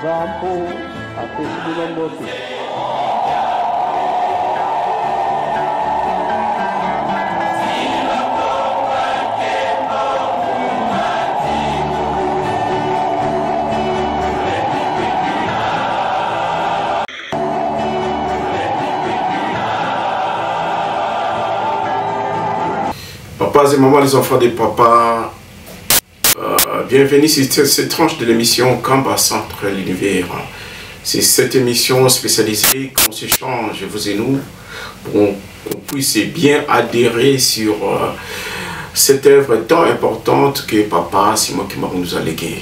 Zampo apesibula mbote. Papas et mamans, les enfants des papas, bienvenue sur cette tranche de l'émission Kamba Centre l'Univers. C'est cette émission spécialisée qu'on s'échange, vous et nous, pour qu'on puisse bien adhérer sur cette œuvre tant importante que Papa Simon Kimbangu nous a léguée.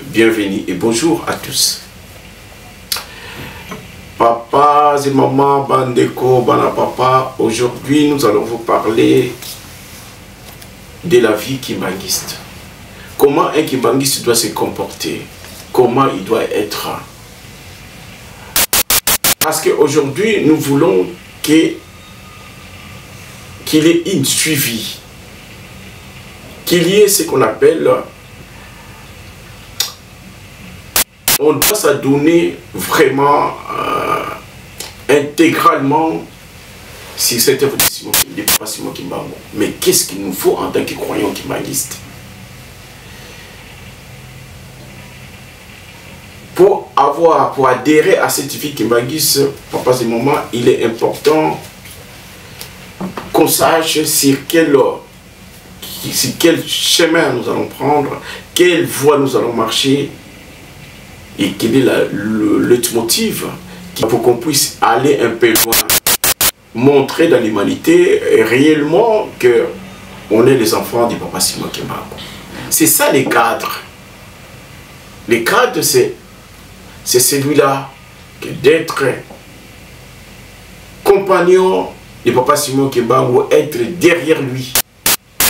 Bienvenue et bonjour à tous. Papas et mamans, bandeko, banapapa, aujourd'hui nous allons vous parler de la vie kimbanguiste. Comment un kimbanguiste doit se comporter, comment il doit être. Parce qu'aujourd'hui, nous voulons qu'il y ait une suivi, qu'il y ait ce qu'on appelle, on doit s'adonner vraiment intégralement si cette œuvre de Papa Simon Kimbangu. Mais qu'est-ce qu'il nous faut en tant que croyants kimbanguistes? Pour adhérer à cette vie kimbanguiste, Papa et Maman, il est important qu'on sache sur quel chemin nous allons prendre, quelle voie nous allons marcher et quel est le leitmotiv pour qu'on puisse aller un peu loin. Montrer dans l'humanité réellement que on est les enfants du Papa Simon Kimbangu. C'est ça les cadres. Les cadres, c'est celui-là, d'être compagnon du Papa Simon Kimbangu, être derrière lui,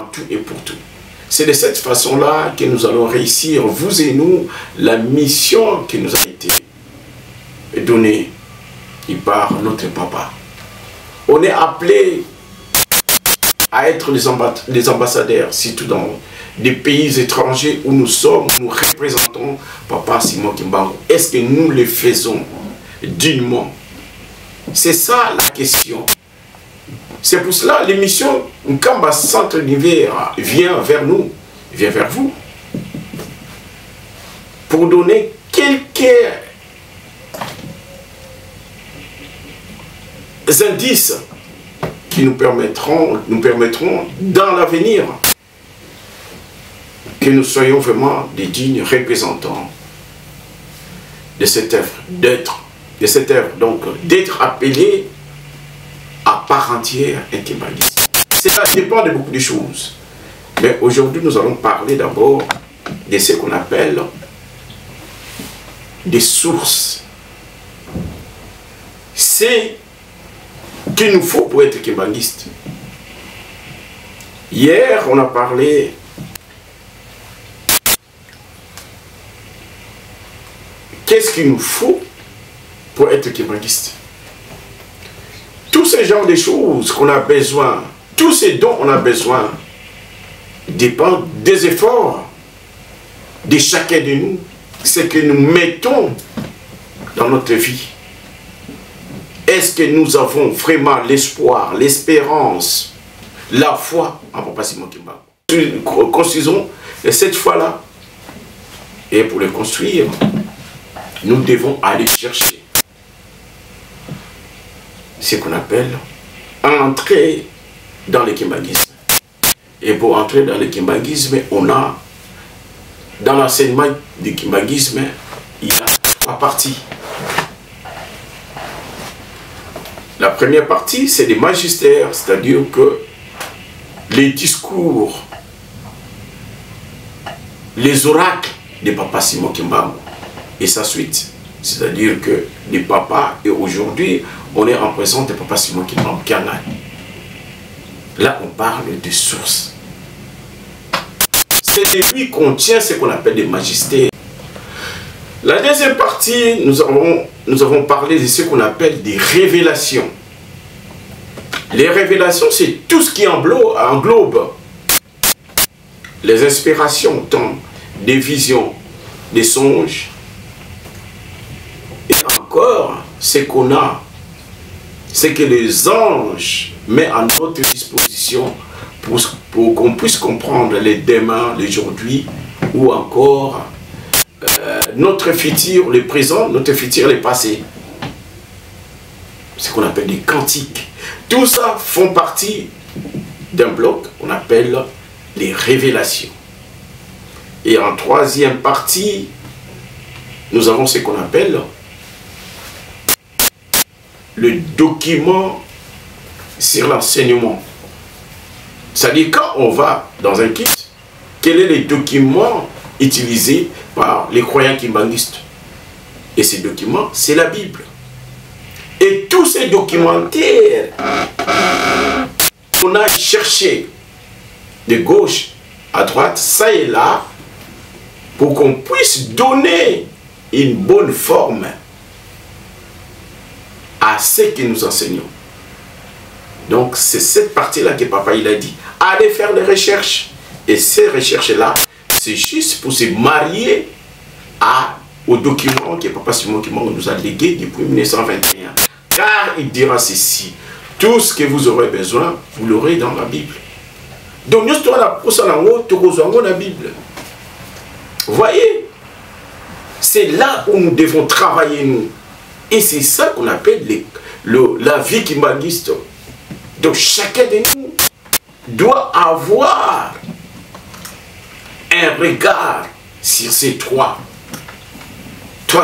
en tout et pour tout. C'est de cette façon-là que nous allons réussir, vous et nous, la mission qui nous a été donnée par notre Papa. On est appelé à être les ambassadeurs, surtout dans des pays étrangers où nous sommes, nous représentons Papa Simon Kimbangu. Est-ce que nous le faisons dignement? C'est ça la question. C'est pour cela l'émission Kamba Centre l'Univers vient vers nous, vient vers vous, pour donner quelques indices qui nous permettront dans l'avenir que nous soyons vraiment des dignes représentants de cette œuvre, donc d'être appelés à part entière un kimbanguiste. Cela dépend de beaucoup de choses. Mais aujourd'hui, nous allons parler d'abord de ce qu'on appelle des sources. C'est qu'il nous faut pour être kimbanguiste. Hier, on a parlé qu'est-ce qu'il nous faut pour être kimbanguiste. Tous ces genres de choses qu'on a besoin, tous ces dont on a besoin, dépendent des efforts de chacun de nous, ce que nous mettons dans notre vie. Est-ce que nous avons vraiment l'espoir, l'espérance, la foi en Papa Simon Kimbangu? Construisons cette foi-là. Et pour le construire, nous devons aller chercher ce qu'on appelle entrer dans le kimbanguisme. Et pour entrer dans le kimbanguisme, on a, dans l'enseignement du kimbanguisme, il y a trois parties. La première partie, c'est des magistères, c'est-à-dire que les discours, les oracles de Papa Simon Kimbangu et sa suite. C'est-à-dire que les papas, et aujourd'hui, on est en présence de Papa Simon Kimbangu Kiangan. Là, on parle de sources. C'est de lui qu'on tient ce qu'on appelle des magistères. La deuxième partie, nous avons parlé de ce qu'on appelle des révélations. Les révélations, c'est tout ce qui englobe les inspirations, tant des visions, des songes, encore, ce qu'on a, c'est que les anges mettent à notre disposition pour qu'on puisse comprendre les demain, l'aujourd'hui, ou encore notre futur, le présent, notre futur, le passé. Ce qu'on appelle des cantiques. Tout ça font partie d'un bloc qu'on appelle les révélations. Et en troisième partie, nous avons ce qu'on appelle le document sur l'enseignement. C'est-à-dire, quand on va dans un kit, quel est le document utilisé par les croyants kimbanguistes? Et ces documents, c'est la Bible. Et tous ces documentaires, on a cherché de gauche à droite, ça et là, pour qu'on puisse donner une bonne forme à ce que nous enseignons. Donc c'est cette partie-là que papa il a dit, allez faire des recherches. Et ces recherches-là, c'est juste pour se marier au document que papa Simon Kimbangu nous a légué depuis 1921. Car il dira ceci, tout ce que vous aurez besoin, vous l'aurez dans la Bible. Donc nous sommes dans la Bible. Vous voyez, c'est là où nous devons travailler, nous. Et c'est ça qu'on appelle la vie kimbanguiste. Donc chacun de nous doit avoir un regard sur ces trois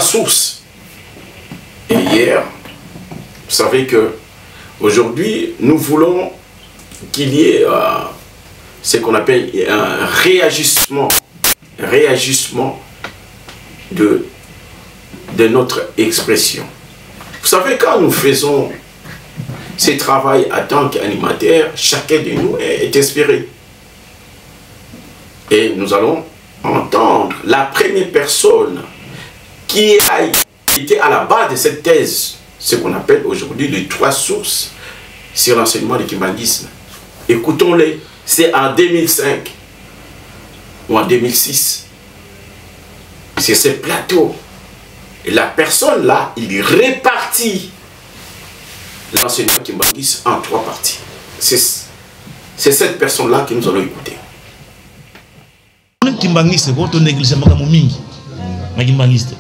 sources. Et hier, vous savez que aujourd'hui, nous voulons qu'il y ait ce qu'on appelle un réajustement de notre expression. Vous savez, quand nous faisons ce travail en tant qu'animateur, chacun de nous est inspiré. Et nous allons entendre la première personne qui a été à la base de cette thèse, ce qu'on appelle aujourd'hui les trois sources sur l'enseignement du kimbanguisme. Écoutons-les, c'est en 2005 ou en 2006. C'est ce plateau. Et la personne là, il répartit l'enseignement kimbanguiste en trois parties. C'est cette personne-là que nous allons écouter. Kimbanguiste, quand on néglige makambo mingi, na kimbanguiste.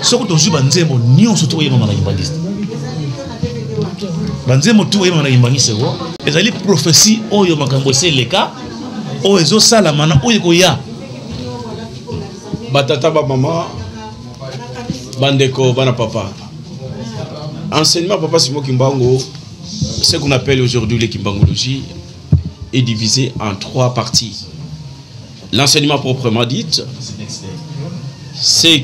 Soko tozu banzemo nyonso to yema na kimbanguiste. Banzemo to yema na kimbanguiste ko. Ezali prophétie oyo makambo seleka, oyo ezo sala mana oyo ko ya. Batata ba maman, bandeko bana papa. Enseignement papa Simon Kimbangu, ce qu'on appelle aujourd'hui les kimbangologie, est divisé en trois parties. L'enseignement proprement dit, c'est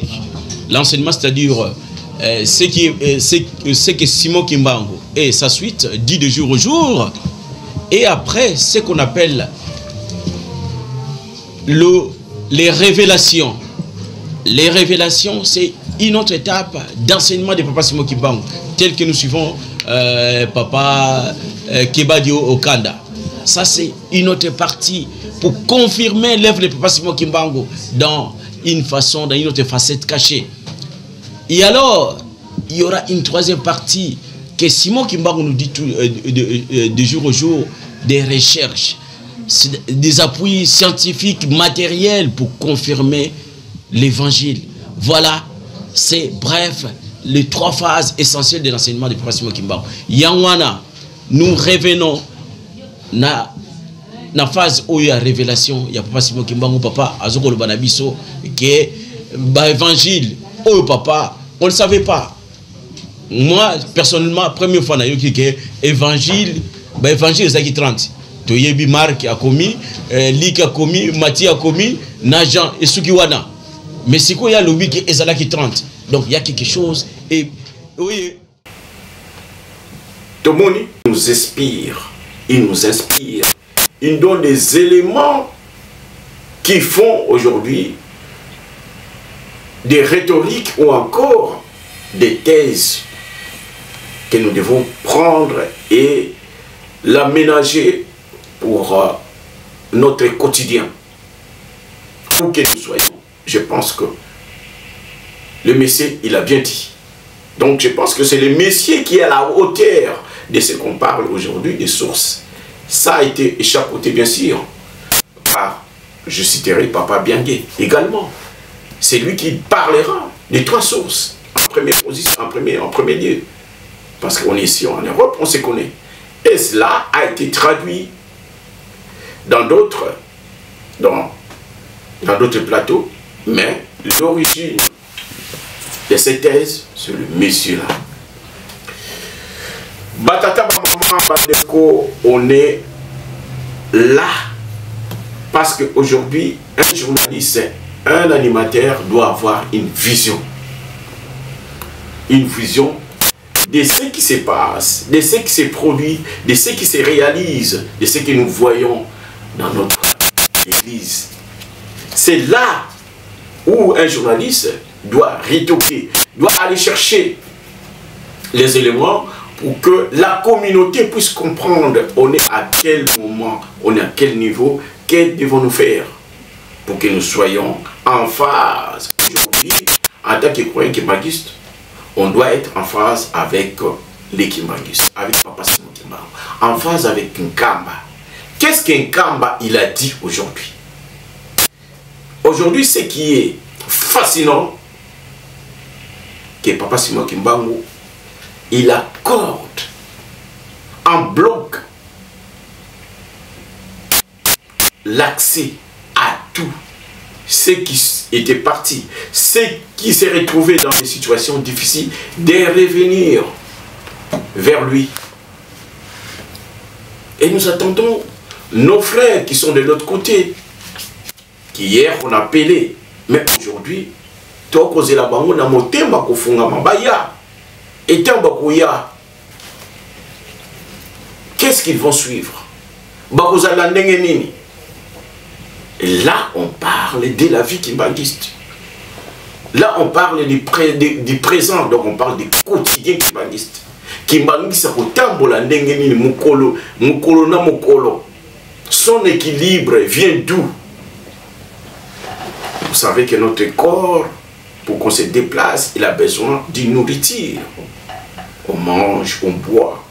l'enseignement, c'est-à-dire ce que Simon Kimbangu et sa suite dit de jour au jour. Et après, ce qu'on appelle les révélations. Les révélations, c'est une autre étape d'enseignement de Papa Simon Kimbangu, tel que nous suivons Papa Kebadio Okanda. Ça, c'est une autre partie pour confirmer l'œuvre de Papa Simon Kimbangu dans une autre facette cachée. Et alors, il y aura une troisième partie que Simon Kimbangu nous dit de jour au jour, des recherches, des appuis scientifiques, matériels pour confirmer l'évangile. Voilà, c'est bref, les trois phases essentielles de l'enseignement de Papa Simon Kimbangu. Yangwana, nous revenons na phase où il y a révélation, il y a Papa Simon Kimbangu, papa, azoko le banabiso, que l'évangile, oh papa, on ne le savait pas. Moi, personnellement, première fois, je que évangile, évangile, c'est qui 30. Toyebi Marc a commis, Lik a commis, Mathie a commis, Najan et Sukiwana. Mais c'est quoi il y a le qui est Ezala qui 30. Donc il y a quelque chose. Et oui. Tomoni nous inspire, il nous inspire, il donne des éléments qui font aujourd'hui des rhétoriques ou encore des thèses que nous devons prendre et l'aménager pour notre quotidien. Où que nous soyons, je pense que le Messie, il a bien dit. Donc je pense que c'est le Messie qui est à la hauteur de ce qu'on parle aujourd'hui, des sources. Ça a été échapeauté bien sûr par, je citerai Papa Biangué également. C'est lui qui parlera des 3 sources en première position, en premier lieu. Parce qu'on est ici en Europe, on se connaît. Et cela a été traduit dans d'autres plateaux, mais l'origine de cette thèse, c'est le monsieur-là. Batata Maman Bandeko, on est là parce qu'aujourd'hui, un journaliste, un animateur doit avoir une vision. Une vision de ce qui se passe, de ce qui se produit, de ce qui se réalise, de ce que nous voyons dans notre église. C'est là où un journaliste doit retoquer, doit aller chercher les éléments pour que la communauté puisse comprendre on est à quel moment, on est à quel niveau, que devons-nous faire pour que nous soyons en phase. Aujourd'hui, en tant que croyant kimbanguiste, on doit être en phase avec les kimbanguistes, avec Papa Simon Kimbangu, en phase avec Nkamba. Qu'est-ce qu'Nkamba il a dit aujourd'hui? Aujourd'hui, ce qui est fascinant, que Papa Simon Kimbangu, il accorde en bloc l'accès à tout ce qui était parti, ceux qui s'est retrouvé dans des situations difficiles, de revenir vers lui. Et nous attendons nos frères qui sont de l'autre côté, qui hier on a appelé, mais aujourd'hui, qu'est-ce qu'ils vont suivre? Et là, on parle de la vie kimbanguiste. Là, on parle du présent, donc on parle du quotidien kimbanguiste. Kimbanguiste, son équilibre vient d'où? Vous savez que notre corps, pour qu'on se déplace, il a besoin d'une nourriture. On mange, on boit.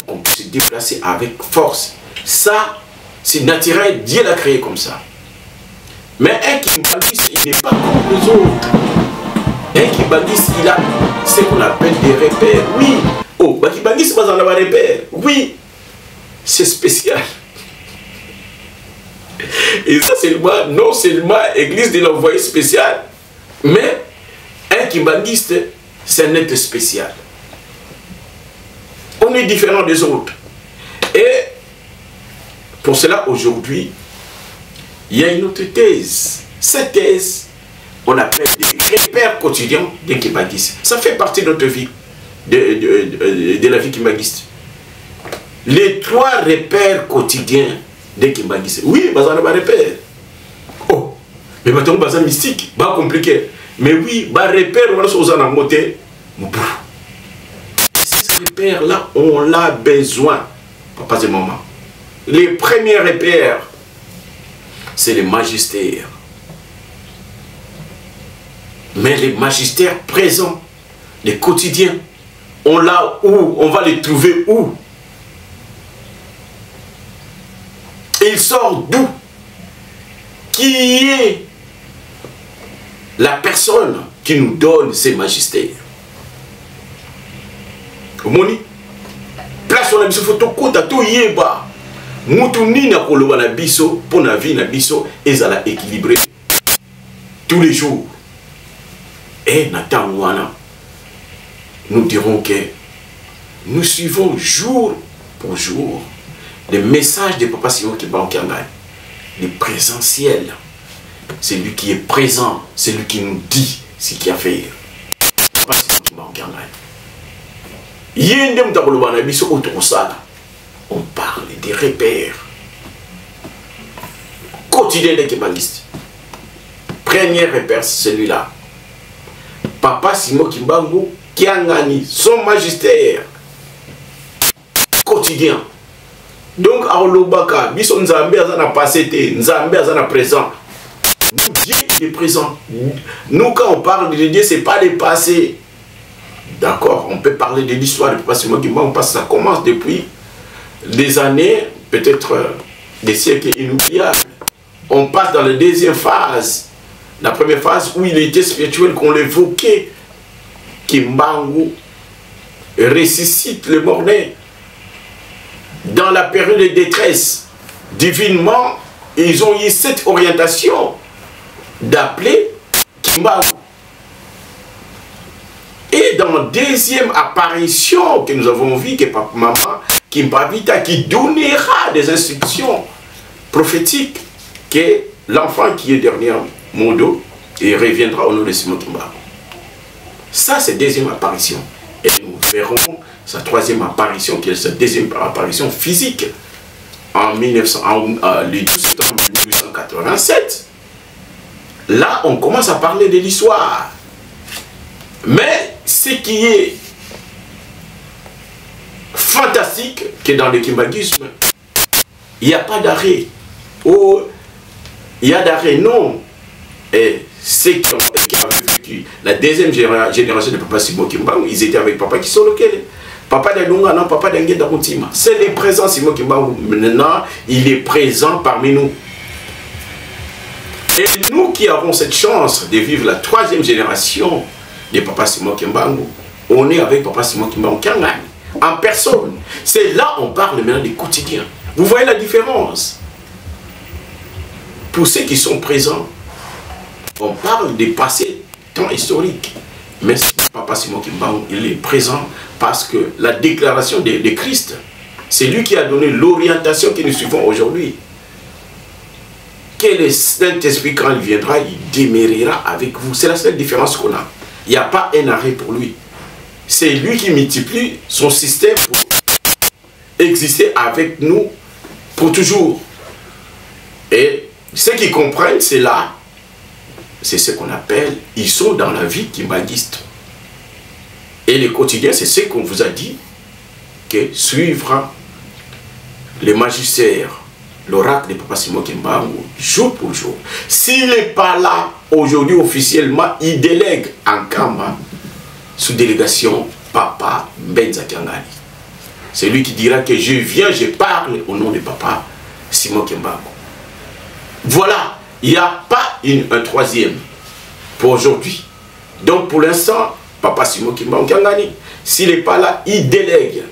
On peut se déplacer avec force. Ça, c'est naturel, Dieu l'a créé comme ça. Mais un kimbanguiste, il n'est pas comme les autres. Un kimbanguiste, il a ce qu'on appelle des repères. Oui. Oh, un kimbanguiste, pas en avoir des repères. Oui. C'est spécial. Et ça, c'est non seulement église de l'envoyé spécial, mais un kimbanguiste, c'est un être spécial. On est différent des autres. Et pour cela, aujourd'hui, il y a une autre thèse. Cette thèse, on appelle des repères quotidiens des kimbanguistes. Ça fait partie de notre vie, de la vie kimbanguiste. Les 3 repères quotidiens des kimbanguistes. Oui, on a des repères. Oh, mais maintenant, on a mystique, pas compliqué. Mais oui, on a des repères, on a des motés. Ces repères-là, on l'a besoin. Papa, c'est maman. Les premiers repères, c'est les magistères. Mais les magistères présents, les quotidiens, on l'a où? On va les trouver où? Et il sort d'où? Qui est la personne qui nous donne ces magistères? Omoni, place on a biso photo kota to yeba. Mutu ni na koloba na biso pour na vie na biso ezala équilibré tous les jours. Et Nathan Wana, nous dirons que nous suivons jour pour jour les messages de Papa Simon Kimbangu, le présentiel. C'est lui qui est présent, c'est lui qui nous dit ce qu'il y a à faire. Papa Simon Kimbangu. On parle des repères quotidiens des kimbanguistes. Premier repère, c'est celui-là. Papa Simon Kimbangu qui a gagné son magistère quotidien. Donc, à Olobaka, Bison Nzambe a passé, Nzambe a présent. Dieu est présent. Nous, quand on parle de Dieu, ce n'est pas le passé. D'accord, on peut parler de l'histoire de Papa Simon Kimbangu parce que ça commence depuis des années, peut-être des siècles inoubliables. On passe dans la deuxième phase. La première phase où il était spirituel, qu'on l'évoquait. Kimbangu ressuscite le mort-né. Dans la période de détresse, divinement, ils ont eu cette orientation d'appeler Kimbangu. Et dans la deuxième apparition que nous avons vue, que Papa Maman Kimpavita qui donnera des instructions prophétiques que l'enfant qui est dernier Mondo et reviendra au nom de Simon Kimbangu. Ça, c'est la deuxième apparition. Et nous verrons sa troisième apparition, qui est sa deuxième apparition physique, le 12 septembre 1887. Là, on commence à parler de l'histoire. Mais ce qui est fantastique, que dans le kimbanguisme, il n'y a pas d'arrêt. Oh, il y a d'arrêt, non. Et ceux qui avaient vécu la deuxième génération de Papa Simon Kimbangu, ils étaient avec Papa qui sont lequel? Papa d'Alunga, non, Papa d'Angeda Routima. C'est le présent Simon Kimbangu. Maintenant, il est présent parmi nous. Et nous qui avons cette chance de vivre la troisième génération de Papa Simon Kimbangu, on est avec Papa Simon Kimbangu Kangani, en personne. C'est là on parle maintenant du quotidien. Vous voyez la différence? Pour ceux qui sont présents, on parle des passés temps historiques. Mais Papa Simon Kimbangu, il est présent parce que la déclaration de Christ, c'est lui qui a donné l'orientation que nous suivons aujourd'hui. Que le Saint-Esprit, quand il viendra, il demeurera avec vous. C'est la seule différence qu'on a. Il n'y a pas un arrêt pour lui. C'est lui qui multiplie son système pour exister avec nous pour toujours. Et ceux qui comprennent, c'est là. C'est ce qu'on appelle, ils sont dans la vie kimbanguiste. Et le quotidien, c'est ce qu'on vous a dit, que suivre le magistère, l'oracle de Papa Simon Kimbangu, jour pour jour. S'il n'est pas là, aujourd'hui officiellement, il délègue en Kamba, sous délégation, Papa Mbenza Kiangani. C'est lui qui dira que je viens, je parle au nom de Papa Simon Kimbangu. Voilà. Il n'y a pas un troisième pour aujourd'hui. Donc pour l'instant, Papa Simon Kimbangu Kiangani, s'il n'est pas là, il délègue.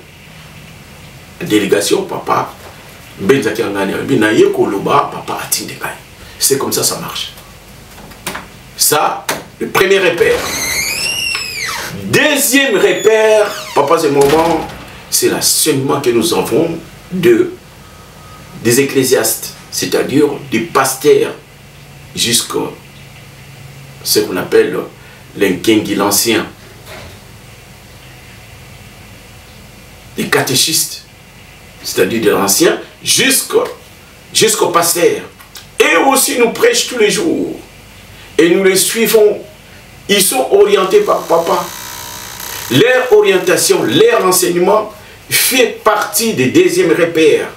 Délégation, Papa Benza Kiangani, Papa Atindekai. C'est comme ça, ça marche. Ça, le premier repère. Deuxième repère, Papa, ce moment, c'est l'enseignement que nous avons des ecclésiastes, c'est-à-dire des pasteurs, jusqu'à ce qu'on appelle l'Nkengi l'ancien, des catéchistes, c'est-à-dire de l'ancien, jusqu'au pasteur. Et aussi nous prêchent tous les jours. Et nous les suivons. Ils sont orientés par Papa. Leur orientation, leur enseignement fait partie des deuxièmes repères.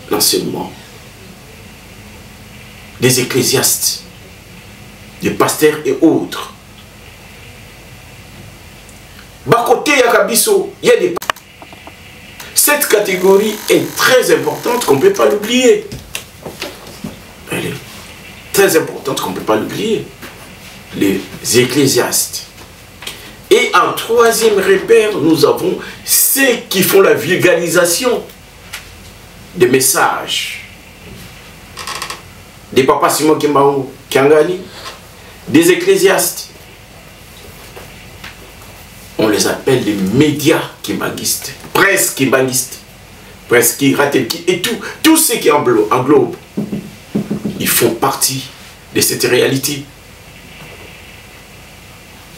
L'enseignement des ecclésiastes, des pasteurs et autres. Côté Yakabiso, il y a des... Cette catégorie est très importante qu'on ne peut pas l'oublier. Elle est très importante qu'on ne peut pas l'oublier. Les ecclésiastes. Et en troisième repère, nous avons ceux qui font la vulgarisation des messages. Des Papa Simon Kimbangu Kiangani, des ecclésiastes. On les appelle les médias kimbanguistes, presse kimbanguiste, presse qui et tout ce qui englobe, ils font partie de cette réalité.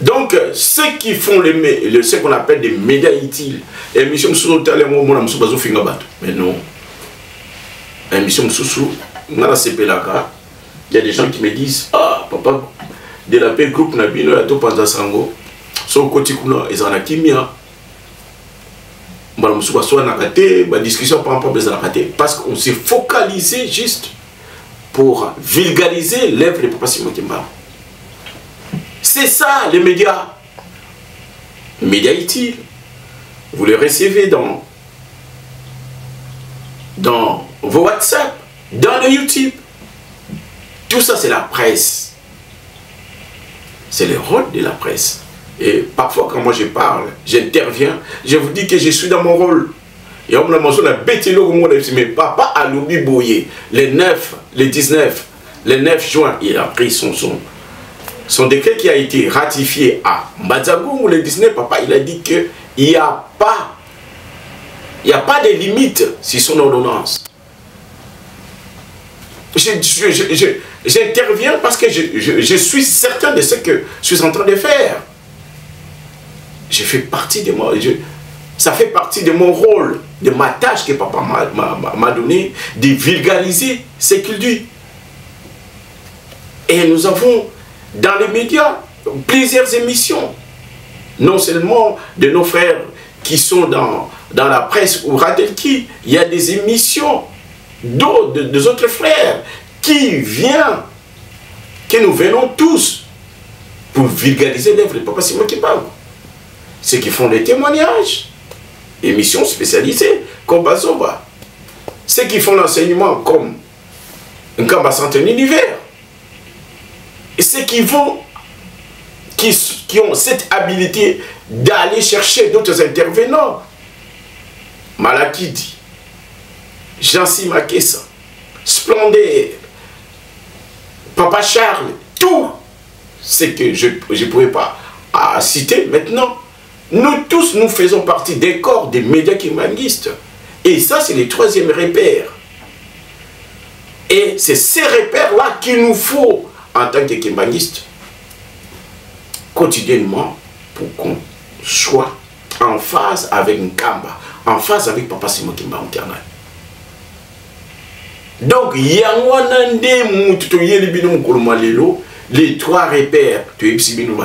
Donc, ceux qui font ce qu'on appelle des médias utiles, émission mais non, émission il y a des gens qui me disent, ah, papa, de la paix groupe Nabino, il y a tout pendant Sango, son côté kuna, ils en ont kimia. Ma discussion par rapport à parce qu'on s'est focalisé juste pour vulgariser l'œuvre de Papa Simon Kimbangu. C'est ça les médias. média utile. Vous le recevez dans vos WhatsApp, dans le YouTube. Tout ça, c'est la presse. C'est le rôle de la presse. Et parfois, quand moi je parle, j'interviens, je vous dis que je suis dans mon rôle. Et on m'a dit, mais papa a l'oublié boyer. Le 9 juin, il a pris son décret qui a été ratifié à Mbadzagou, le 19, papa, il a dit qu'il n'y a pas de limite sur son ordonnance. J'interviens parce que je suis certain de ce que je suis en train de faire. Je fais partie de moi, ça fait partie de mon rôle, de ma tâche que papa m'a donné, de vulgariser ce qu'il dit. Et nous avons dans les médias plusieurs émissions, non seulement de nos frères qui sont dans la presse ou Radelki, il y a des émissions des autres frères qui viennent, que nous venons tous pour vulgariser l'œuvre de Papa Simon Kimbangu. Ceux qui font des témoignages, émissions spécialisées comme Bazoba, ceux qui font l'enseignement comme Nkamba Santé Univers, et ceux qui ont cette habilité d'aller chercher d'autres intervenants. Malakidi, Jansi Makessa, Splendé, Papa Charles, tout ce que je ne pourrais pas citer maintenant. Nous tous, nous faisons partie des corps des médias kimbanguistes. Et ça, c'est le troisième repère. Et c'est ces repères-là qu'il nous faut en tant que kimbanguistes quotidiennement pour qu'on soit en phase avec Nkamba, en phase avec Papa Simon Kimbangu Eternel. Donc, les trois repères,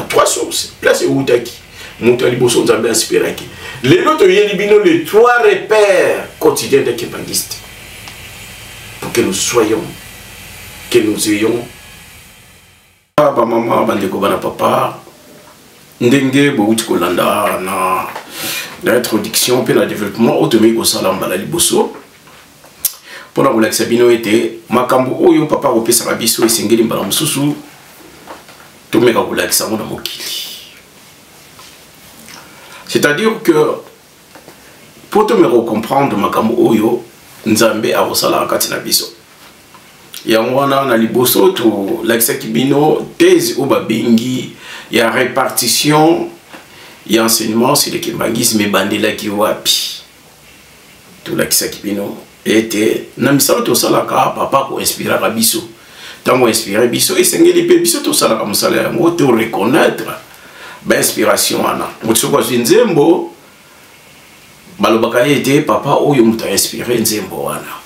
trois sources. Là, c'est Outaki. Les trois repères quotidiens des kimbanguistes. Pour que nous soyons, que nous ayons. Papa, maman, bandeko, bana papa. Ndenge, bouti kolanda na l'introduction, puis le développement, automé ko salamba la liboso. Pour la boulak sabino était, makambo oyo papa opé sarabiso et sengeli mbala mususu. Tomé ka boulak sango na mokili. C'est-à-dire que, pour te me comprendre, makambo oyo, nzambe a osala kati na biso. Yangwana na liboso to lakisa kibino thèse ou babingi ya répartition ya enseignement sur le kimbanguisme et bandela ki wapi to lakisa kibino était na misala to sala ka papa ko inspirer ka biso tango inspirer biso et sengeli pe biso to sala ka musala ya ngo to reconnaître ba inspiration ana mutsuko nzembo balobaka était papa oyo muta inspirer nzembo wana.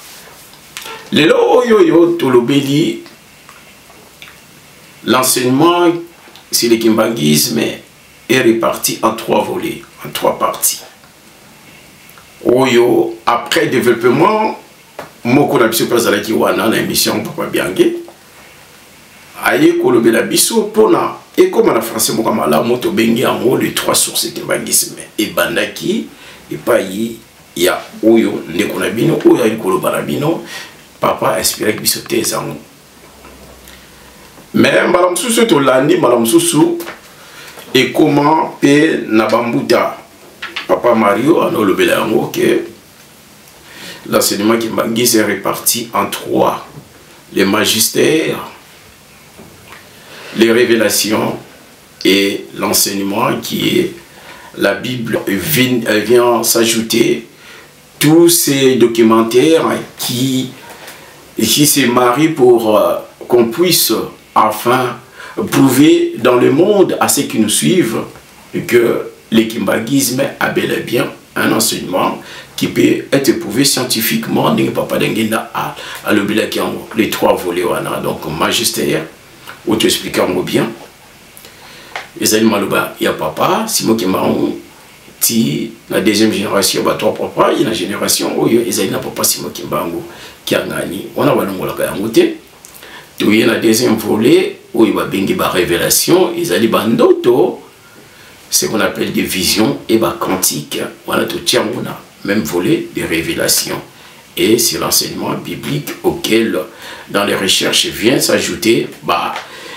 Lelo oyo tolobeli l'enseignement sur le kimbanguisme est réparti en trois volets, en trois parties. Oyo après développement moko na biso pesa la kiwana na émission Papa Biangé aye kolobela biso pona et comme en français moko mala moto bengi en haut les trois sources kimbanguisme et bandaki et payi ya oyo ndeko na bino oyo ali kolobala bino papa inspiré que biso tezango. Mais madame Soussou to landi madame Soussou et comment pe na bambuta papa Mario a le belango que l'enseignement kimbanguiste est réparti en trois: les magistères, les révélations et l'enseignement qui est la Bible. Vient s'ajouter tous ces documentaires qui se marient pour qu'on puisse enfin prouver dans le monde à ceux qui nous suivent que le kimbanguisme a bel et bien un enseignement qui peut être prouvé scientifiquement. Les trois volets, donc magistère, où tu expliques bien. Les animaux, il y a papa, Simon Kimbangu, la deuxième génération, il y a trois papas, il y a une génération où il y a papa Simon Kimbangu qui a gagné. On a il y a un deuxième volet où il y a une révélation, il y a des bandoto, ce qu'on appelle des visions et quantiques. On a tout même volet des révélations. Et c'est l'enseignement biblique auquel, dans les recherches, vient s'ajouter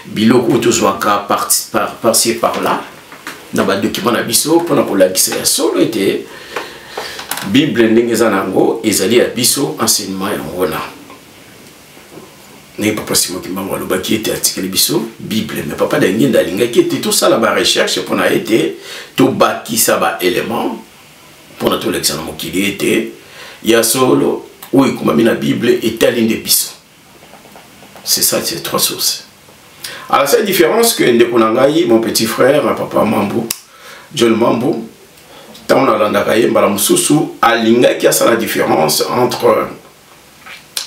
biloko tozwaka par-ci par-là. Dans les documents d'abisso, pour la guise solo était Bible n'engezanango ezali abisso enseignement yangona. N'est pas possible que maman le qui était article bisso Bible mais papa d'engin dalinga qui était tout ça la recherche pour na été tout baki ça ba élément pour notre l'examen qui était il y a solo oui comme la Bible est à l'une des bisso. C'est ça ces trois sources. Alors cette différence que Ndekonangai mon petit frère papa Mambo John Mambo tant on a l'andakaye mbalamususu alinga qui a ça la différence entre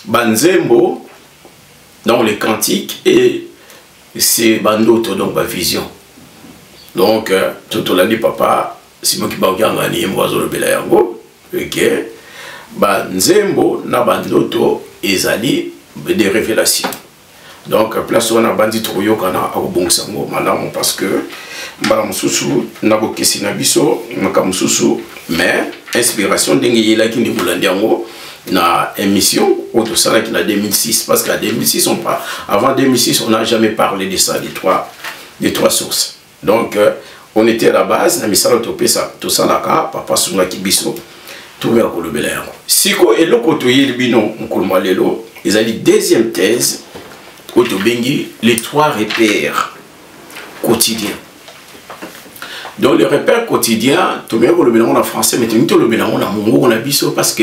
Banzembo dans les cantiques et c'est bandoto donc ma vision. Donc tout l'année papa c'est moi qui m'a regardé mwazo le bela yango OK Banzembo na bandoto ezali des révélations. Donc place on a bandi troyo kana akobongsango malamu parce que mbalamususu nabokesi na biso makamususu mais inspiration ndenge yela ki ndibulandi yango na émission auto ça qui na 2006 parce qu'à 2006 on pas avant 2006 on n'a jamais parlé de ça des trois sources. Donc on était à la base na misala topé ça tout ça là papa sunga kibiso tout bien ko lobela yango siko eloko to yelbino nkolma lelo ezali deuxième thèse autobengi les trois repères quotidiens. Donc les repères quotidiens, tout le monde en français, mais tout le monde en mongo on a biso parce que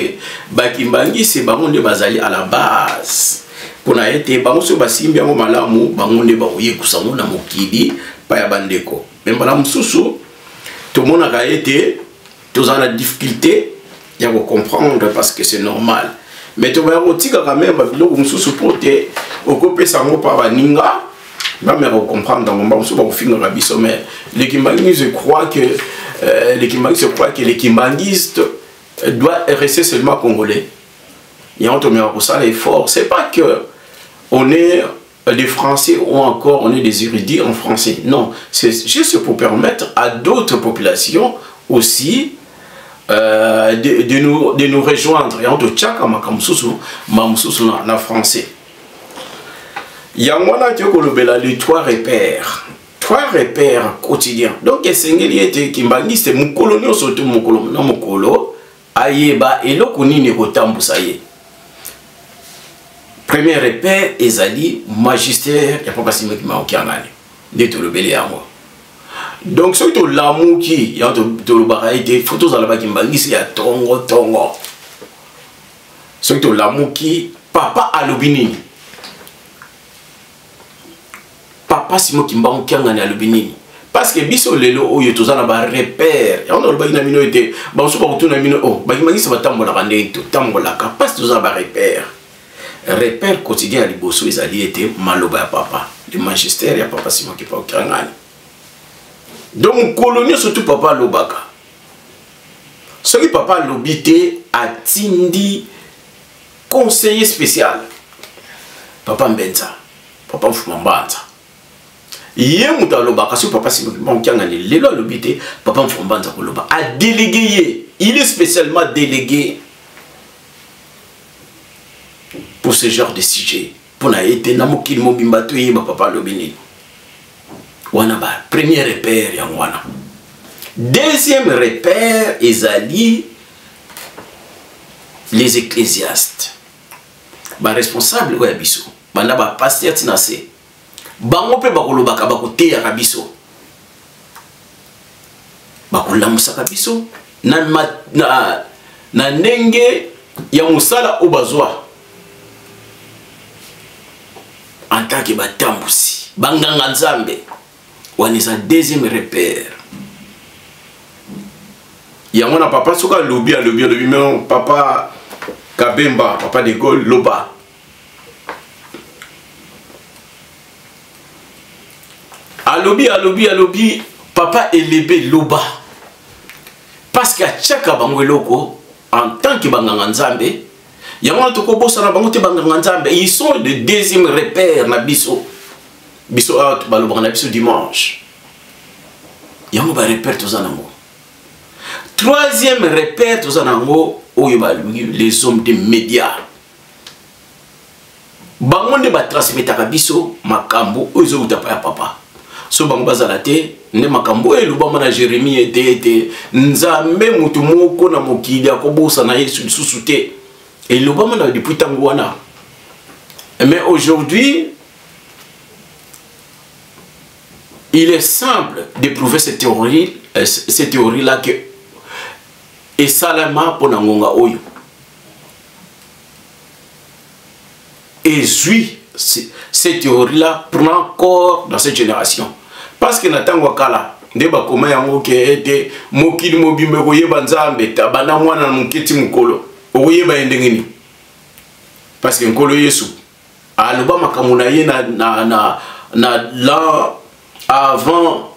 bakimbangi c'est bango de bazali à la base. Pour a été bango so basimbi yango malamu bango de baoye kusango na mokili pa ya bandeko. Mais malamu susu tout le monde a été tous en la difficulté de comprendre parce que c'est normal. Mais tu vas quand même baninga comprendre dans mon mais les kimbangistes croient que les kimbangistes doivent rester seulement congolais. Et on pour ça l'effort. C'est pas que on est des Français ou encore on est des érudits en français. Non, c'est juste pour permettre à d'autres populations aussi de nous rejoindre et on te tchaka makamsusu mamsusu na français. Yangwana tiokolobela les trois repères quotidiens. Donc esengeli ete kimbangiste mukolo nyoso to mukolo na mukolo ayeba eloko nini kotambusa ye. Premier repère ezali magistère ya papa Simon Kimaokiangani nde tolobele yango. Donc ce que l'amour qui y a de l'obaraïté photos à la bakimbangi ya tongo ce que l'amour qui papa alobinini papa Simon Kimbango Kiangani alobinini parce que biso lelo oyo tozana ba repère on a le bagina mino était ba so ba tuna mino oh bakimbangi se batambola kande to tambola ka parce que tozana ba repère quotidien à liboso ezali était maloba ya papa le magistère ya papa Simon Kiangani. Donc, colonie surtout papa Lobaka. Ce que papa Lobité a tindi conseiller spécial. Papa Mbenza, papa Mfumambanza. Yé mouta Lobaka, si papa Simon Kiangani, l'élo Lobité, papa Mfumambanza Lobaka a délégué. Il est spécialement délégué pour ce genre de sujet. Pour n'a été namokil mobimbato yé papa Lobini. Wanaba, premier repère yangwana. Deuxième repère ezali les ecclésiastes. Ba responsable wa biso. Banda ba pasteur tinase. Bango pe bakolobaka bakoteya kabiso. Bakolamusa biso na ndenge ya musala obazwa. En tant que batambusi, banganga nzambe. On est un deuxième repère. Il y a mon papa, ce qu'on lobby, mais papa Kabemba, papa de Gaulle, Loba. À lobby, papa élébé Loba. Parce qu'à chaque bango en tant que banganzambe, il y a mon toko bossa na bango te banganzambe, ils sont le deuxième repère na biso. Biso out balobana biso dimanche. yango ba repère toza nango. Troisième repère toza nango oyo ba les hommes des médias. Bango ne ba transmettre biso makambo oyo utapa ya papa. So bango bazala te ne makambo eluba na Jérémie était nzambe mutu moko na mokili akobosa na Yesu lisusu te. Eluba na depuis tango wana. Mais aujourd'hui il est simple d'éprouver cette théorie-là que et salama pour nangonga oyo. Et oui, cette théorie-là prend corps dans cette génération. Parce que natangwa kala, ndeba koma yango ke ete mokili mobimbe koyeba nzambe tabana mwana muketi mukolo. Oyeba endengeni. Parce que nkolo Yesu aloba makamuna ye na l'an avant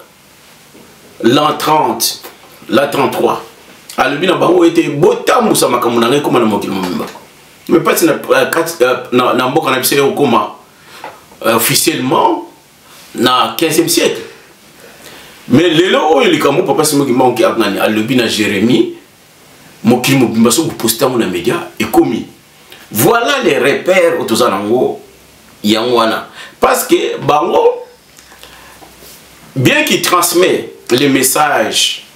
l'an 30, l'an 33. Alobi na bango ete botamu sa makamuna ngai koma na mokili mobimba. Mais pas si na mboka na biso okoma officiellement na 15e siècle. Mais lelo oyo likambo papa simo ki manki aknani alobi na Jérémie mokili mobimba so posta na média et commis. Voilà les repères autoza nango yangwana parce que bango bien qu'il transmet les messages,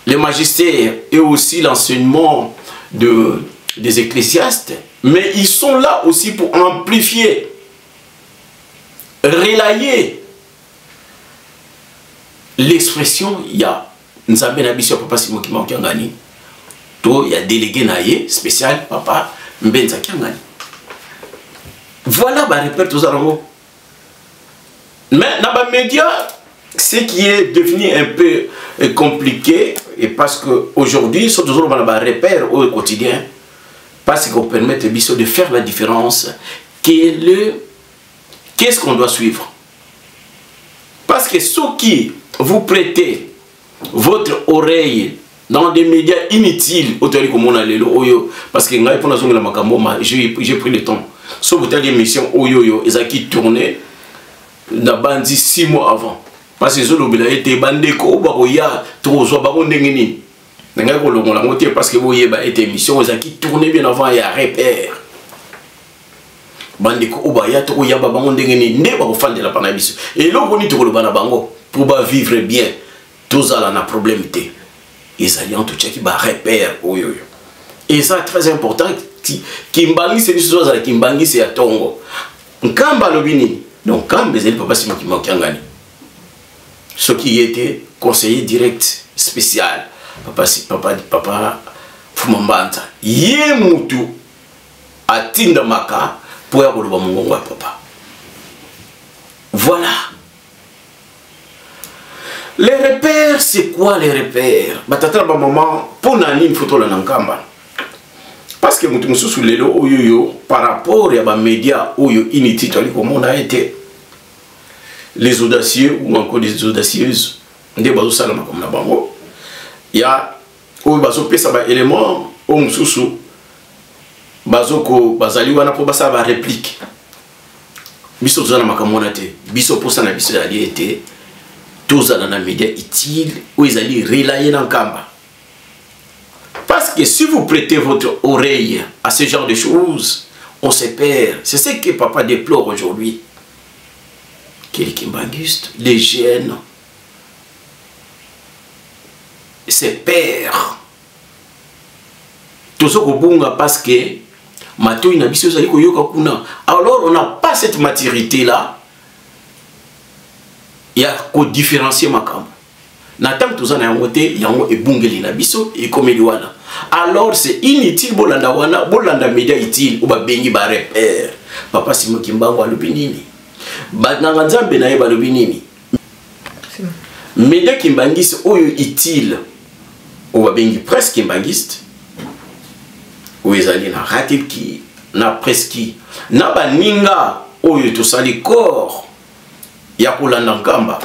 les magistères et aussi l'enseignement des ecclésiastes, mais ils sont là aussi pour amplifier, relayer l'expression. Il y a Nzambe na biso papa Simon qui manque ngani. To il y a délégué naie spécial papa Mbenza Kiangani. Voilà ba repère tout ça là. Mais dans les médias, ce qui est devenu un peu compliqué, et parce qu'aujourd'hui, sont toujours dans les repères au quotidien, parce qu'on permet de faire la différence, qu'est-ce qu'on doit suivre. Parce que ceux qui vous prêtez votre oreille dans des médias inutiles, parce que j'ai pris le temps, sur votre émission, ils ont qui tourné, na bandi 6 mois avant parce que zo lobela été bandeko ba koya trozo ba ndengeni nga ko longola ngote parce que boyeba été émission za qui tourner bien avant ya repère bandeko oba ya to ya ba ndengeni ne ba ko fandela pana biso et loko ni to ko bana bango pour ba vivre bien tous ala na problème té ils alliant tout chaki ba repère oyo et ça très important qui mbangi c'est biso za qui mbangi c'est ya tongo nkamba lobini. Donc, quand Bézéli Papa Simon qui manque en gagné, ce qui était conseiller direct spécial, Papa Fumambanta, yé moutou à Tindamaka pour y avoir le bon papa. Voilà. Les repères, c'est quoi les repères? Batata maman, pour nani une photo là n'enkamba. Parce que nous sommes sous les lots par rapport à les médias inutiles comme on a été les audacieux ou encore les audacieuses des bateaux salama comme la bango. Il y a au bateau pesa ba élément au msusu bazoko bazali wana po basa ba réplique. Biso zana makamona te biso posa na biso ali été tous dans les médias utiles où ils allaient relayer dans kamba. Parce que si vous prêtez votre oreille à ce genre de choses, on se perd. C'est ce que papa déplore aujourd'hui. Les jeunes se perdent. Tout ce qu'on parce que alors on n'a pas cette maturité-là. Il y a qu'au différencier ma camp. Natam tout ça na ngote yango ebungeli na biso et comédie wana. Alors c'est inutile bolanda wana bolanda média utile ou ba bengi ba repère. Papa Simon Kimbango alobi nini? Ba nanga nzambe na ye ba lobi nini? Média kimbangiste oyo utile ou ba bengi presque kimbangiste. Ou ezali na raté ki na presque na ba ninga oyo to sali corps ya kolanda nkamba.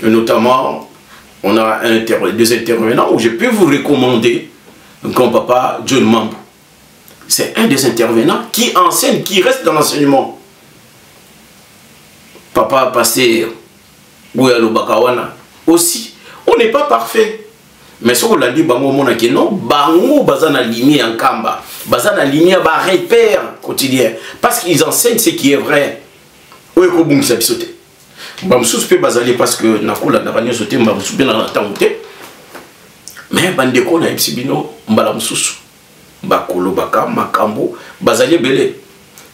Et notamment on a deux intervenants où je peux vous recommander comme papa John Mambo. C'est un des intervenants qui enseigne, qui reste dans l'enseignement. Papa a passé Bouyalo Bakawana, aussi. On n'est pas parfait. Mais ce qu'on l'a dit, bango mona ke non, bango bazana lignée en kamba, bazana lignée ba repère quotidien, parce qu'ils enseignent ce qui est vrai. Oye ko bungi sa bisote. Bamsous pe bazali parce que nakola na banyo sote mbamsous bien na tangote. Mais bandeko na ibsibino mbala msusu. Bakolo baka makambo bazali belé.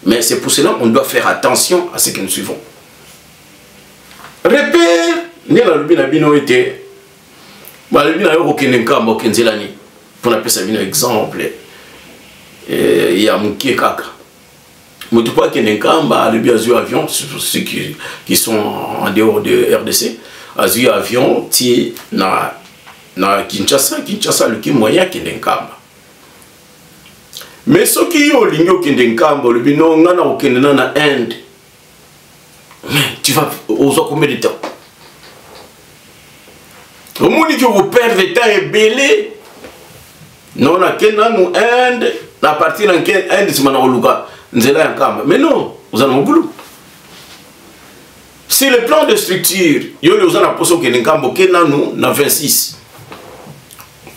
Mais c'est pour cela qu'on doit faire attention à ce que nous suivons. Repère, ni la lubina bino était pour appeler ça un exemple, il y a Mouké Kaka. Mais tu vois qu'il y a un avion, ceux qui sont en dehors de RDC, un avion, qui na Kinshasa, le qui moyen qui est un mais ceux qui ont l'igno qui est un le bino, on a aucun en Inde. Tu vas aux combien de temps? Au monde qui vous perd le temps est belé. Non, on a nous Inde, à partir de Inde, c'est Manoluka, mais non, vous en avez un boulot. C'est le plan de structure. Il y a des gens qui ont 26.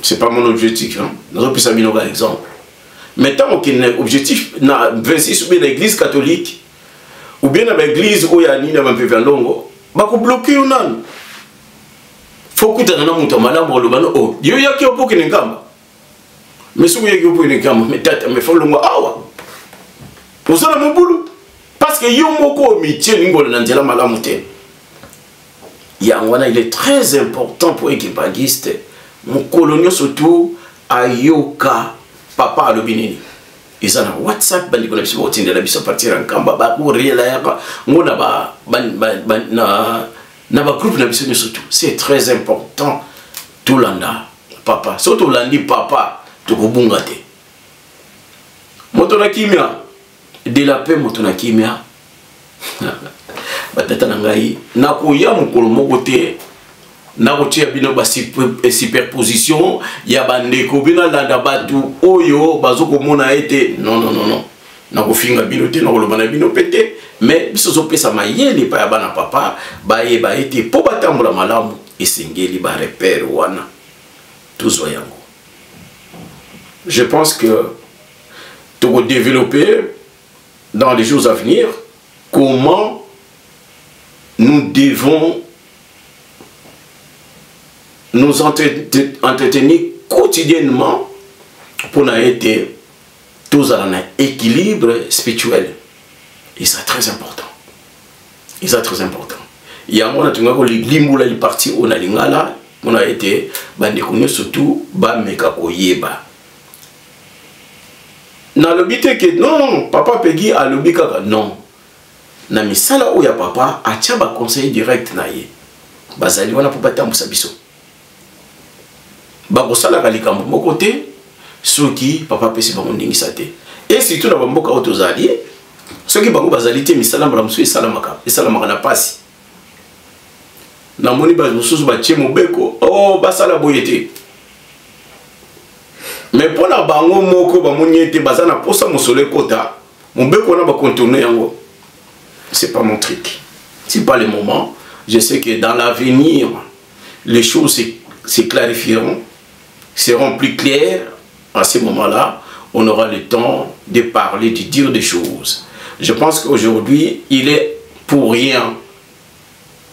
Ce n'est pas mon objectif. Nous avons pu s'amener un exemple. Mais tant qu'il y a un objectif, 26 ou bien l'église catholique, ou bien l'église où il y a un peu de longo, il faut bloquer un an. Faut que tu aies un malade pour le bano. Oh, Dieu y a qui a pour qu'il y ait un mais si vous avez un gamme, mais tête, mais faut le mot awa. Vous avez mon boulot. Parce que yomoko métier n'ingol n'antela malamute. Yangwana, il est très important pour équipagiste. Mon colonio surtout ayoka papa alobinini. Ils ont WhatsApp, bandi kona biso otinde la biso partir en kamba ba ko réel ya ngona ba na ba groupe na biso surtout. C'est très important. Tout landa papa. Surtout landi papa. Tokobungate. Motona kimia de la paix motona kimia. Batata nangai na koya mukolo moko te na kotia bino ba superposition ya bandeko bina landa batu oyo bazoko mona ete non na kofinga bino te na koloba na bino pete mais biso zo pesa mayele pa ya bana papa ba ete po batambola malamu esengeli ba repère wana tuzwa yango. Je pense que tu vas développer dans les jours à venir comment nous devons nous entretenir quotidiennement pour être tous en équilibre spirituel. Et c'est très important. Et c'est très important. Il y a un moment où les partis on a lingala, on a été bandekouné surtout ba meka koyeba. Na lobité que non, papa Peggy a lobi kaka non. Na misala oya papa a tia ba conseil direct na ye. Bazali wana papa tambusa biso. Ba kosala kalikambo moko te soki papa pesi ba mondingisa te. Et surtout na bamboka otozali soki bango bazali te misala mramsu esalamaka na pasi. Na moni ba mususu ba tie mobeko oh basala boyete. Mais pour la bango moko ba moniete bazana posa mosole kota mbeko na ba contourner yango. C'est pas mon truc. C'est pas le moment. Je sais que dans l'avenir les choses se clarifieront, seront plus claires. À ce moment-là, on aura le temps de parler, de dire des choses. Je pense qu'aujourd'hui, il est pour rien.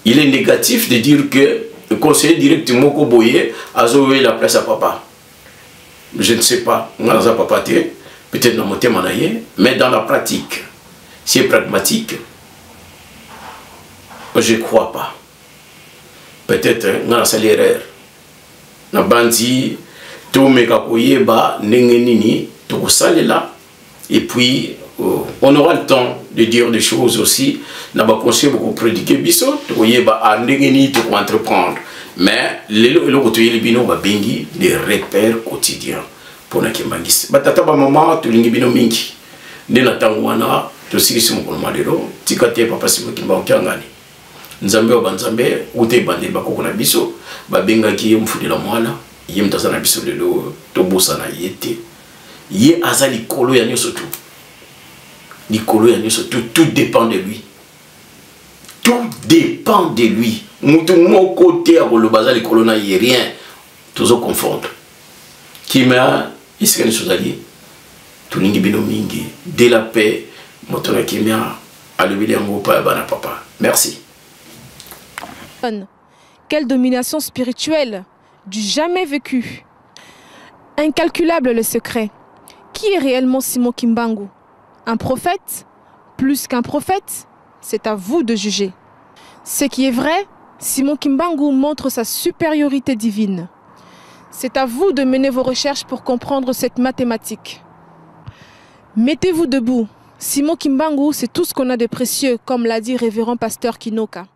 Il est négatif de dire que le conseiller directement Koboye a joué la place à papa. Je ne sais pas, peut-être dans mon thème, mais dans la pratique, c'est pragmatique. Je ne crois pas. Peut-être dans l'erreur. Na bandi, tout mekakoyeba, nengenini, tout ça là. Et puis, on aura le temps de dire des choses aussi. Na ba conseil beaucoup prédiquer biso, tout yeba a nengeni, tout entreprendre. Mais le côté les bino ba bengi des repères quotidiens pour na kimbangisi. Batata ba maman to lingi bino mingi. De na tangwana to sikisi mo malero, tikate papa simo kimbangani. Nzambe wa banzambe ute bande bakoko na biso ba benga ki mfudila mwana ye mtaza na biso lelo to bosa na yete ye azali kolo ya nyoso tout. Nikolo ya nyoso tout dépend de lui. Tout dépend de lui. Moutou mon côté à le bazar les colonna y rien. Toujours confondre. Qui m'a Israël Sozali. Tout ningi bino mingi. Dès la paix, motona kimia. Alubili angopa bana papa. Merci. Quelle domination spirituelle du jamais vécu. Incalculable le secret. Qui est réellement Simon Kimbangu? Un prophète? Plus qu'un prophète? C'est à vous de juger. Ce qui est vrai, Simon Kimbangu montre sa supériorité divine. C'est à vous de mener vos recherches pour comprendre cette mathématique. Mettez-vous debout. Simon Kimbangu, c'est tout ce qu'on a de précieux, comme l'a dit révérend pasteur Kinoka.